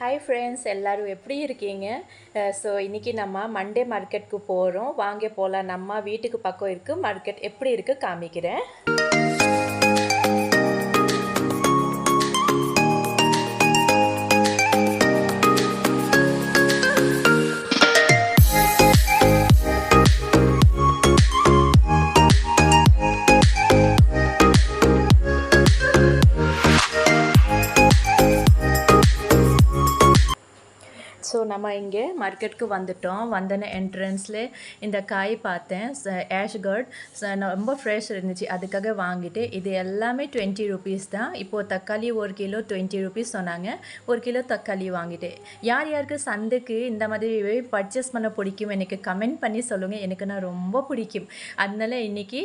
Hi friends, எல்லோரும் எப்படி இருக்கீங்க? ஸோ இன்றைக்கி நம்ம மண்டே மார்க்கெட்டுக்கு போகிறோம். வாங்க போகலாம். நம்ம வீட்டுக்கு பக்கம் இருக்குது மார்க்கெட். எப்படி இருக்குது காமிக்கிறேன். ஸோ நம்ம இங்கே மார்க்கெட்டுக்கு வந்துட்டோம். வந்தன என்ட்ரன்ஸில் இந்த காய் பார்த்தேன், ஆஷ் கர்ட். ரொம்ப ஃப்ரெஷ் இருந்துச்சு, அதுக்காக வாங்கிட்டு. இது எல்லாமே 20 ருபீஸ் தான். இப்போது தக்காளி 1 கிலோ 20 ருபீஸ் சொன்னாங்க. 1 கிலோ தக்காளி வாங்கிட்டு. யார் யாருக்கு சந்தைக்கு இந்த மாதிரி பர்ச்சேஸ் பண்ண பிடிக்கும் எனக்கு கமெண்ட் பண்ணி சொல்லுங்கள். எனக்கு நான் ரொம்ப பிடிக்கும். அதனால இன்றைக்கி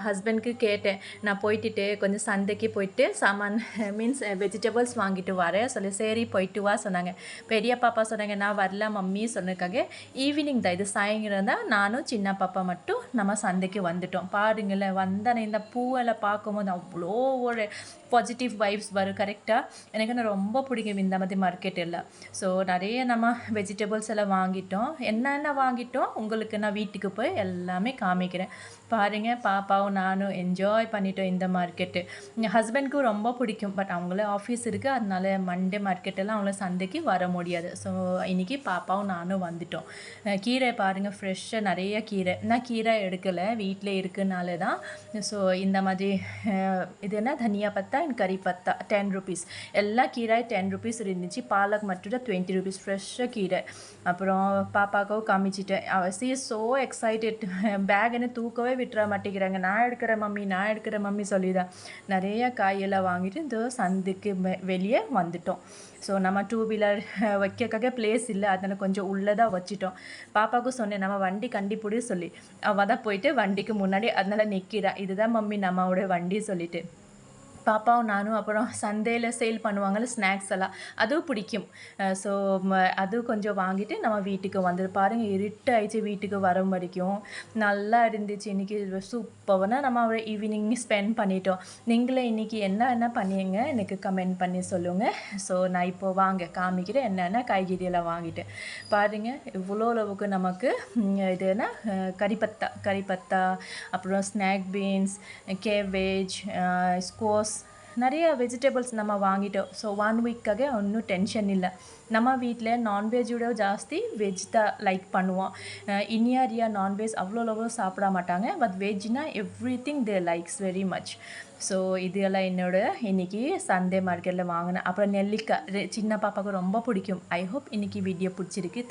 ஹஸ்பண்ட்க்கு கேட்டேன், நான் போயிட்டு கொஞ்சம் சந்தைக்கு போயிட்டு சாமான் மீன்ஸ் வெஜிடபிள்ஸ் வாங்கிட்டு வரேன் சொல்லி. சரி போயிட்டு வா சொன்னாங்க. பெரிய பாப்பா சொன்னாங்க, நான் வரல மம்மி சொன்னதுக்காக ஈவினிங் தான், இது சாயங்காலம் தான் நானும் சின்ன பாப்பா மட்டும் நம்ம சந்தைக்கு வந்துட்டோம். பாருங்களேன், வந்தானே இந்த பூவெல்லாம் பார்க்கும்போது அவ்வளோ ஒரு பாசிட்டிவ் வைப்ஸ் வரும். கரெக்டாக எனக்கு நான் ரொம்ப பிடிக்கும் இந்த மாதிரி மார்க்கெட் எல்லாம். ஸோ நிறைய நம்ம வெஜிடபிள்ஸ் எல்லாம் வாங்கிட்டோம். என்னென்ன வாங்கிட்டோம் உங்களுக்கு நான் வீட்டுக்கு போய் எல்லாமே காமிக்கிறேன். பாருங்கள், பாப்பாவும் நானும் என்ஜாய் பண்ணிட்டோம் இந்த மார்க்கெட்டு. எங்கள் ஹஸ்பண்ட்க்கும் ரொம்ப பிடிக்கும். பட் அவங்களே ஆஃபீஸ் இருக்குது, அதனால மண்டே மார்க்கெட்டெல்லாம் அவங்கள சந்தைக்கு வர முடியாது. ஸோ இன்றைக்கி பாப்பாவும் நானும் வந்துட்டோம். கீரை பாருங்கள், ஃப்ரெஷ்ஷாக நிறைய கீரை. நான் கீரை எடுக்கலை, வீட்டில் இருக்குனால தான். ஸோ இந்த மாதிரி இது என்ன தனியா பத்தா அண்ட் கறி பத்தா 10 ருபீஸ். எல்லா கீரை 10 ருபீஸ் இருந்துச்சு. பாலக் மட்டும் 20 ருபீஸ் ஃப்ரெஷ்ஷாக கீரை. அப்புறம் பாப்பாவுக்கும் காமிச்சிட்டேன். She so excited. பேக் என்ன தூக்கவே விட்டுற மாட்டேங்கிறாங்க. நான் எடுக்கிறேன் மம்மி சொல்லிதான் நிறைய காயெல்லாம் வாங்கிட்டு இந்த சந்துக்கு வெளியே வந்துட்டோம். ஸோ நம்ம 2 வீலர் வைக்கிறக்காக பிளேஸ் இல்லை, அதனால் கொஞ்சம் உள்ளதாக வச்சிட்டோம். பாப்பாவுக்கும் சொன்னேன், நம்ம வண்டி கண்டிப்பிடி சொல்லி. அவள் தான் போயிட்டு வண்டிக்கு முன்னாடி அதனால் நிற்கிறா. இதுதான் மம்மி நம்மளோட வண்டி சொல்லிட்டு. பாப்பாவும் நானும் அப்புறம் சந்தையில் சேல் பண்ணுவாங்கள்ல ஸ்நாக்ஸ் எல்லாம், அதுவும் பிடிக்கும். ஸோ அதுவும் கொஞ்சம் வாங்கிட்டு நம்ம வீட்டுக்கு வந்துடு. பாருங்கள், இருட்டாயிடுச்சு வீட்டுக்கு வர வரைக்கும். நல்லா இருந்துச்சு இன்றைக்கி. சூப்பராக நம்ம ஒரு ஈவினிங் ஸ்பெண்ட் பண்ணிட்டோம். நீங்களே இன்றைக்கி என்ன பண்ணிங்க எனக்கு கமெண்ட் பண்ணி சொல்லுங்கள். ஸோ நான் இப்போது வாங்க காமிக்கிறேன் என்னென்ன காய்கறியெல்லாம் வாங்கிட்டேன். பாருங்கள், இவ்வளோ அளவுக்கு நமக்கு இது என்ன கறிப்பத்தா, அப்புறம் ஸ்நாக் பீன்ஸ், கேபேஜ், ஸ்கோஸ், நிறைய வெஜிடபிள்ஸ் நம்ம வாங்கிட்டோம். ஸோ 1 வீக்காக ஒன்றும் டென்ஷன் இல்லை. நம்ம வீட்டில் நான்வெஜ்ஜோட ஜாஸ்தி வெஜ் தான் லைக் பண்ணுவோம். இனியாரியா நான்வெஜ் அவ்வளோ சாப்பிட மாட்டாங்க. பட் வெஜ்னா everything they likes very much. So இதெல்லாம் என்னோட இன்றைக்கி சண்டே மார்க்கெட்டில் வாங்கினேன். அப்புறம் நெல்லிக்காய் சின்ன பாப்பாவுக்கு ரொம்ப பிடிக்கும். ஐ ஹோப் இன்றைக்கி வீடியோ பிடிச்சிருக்கு.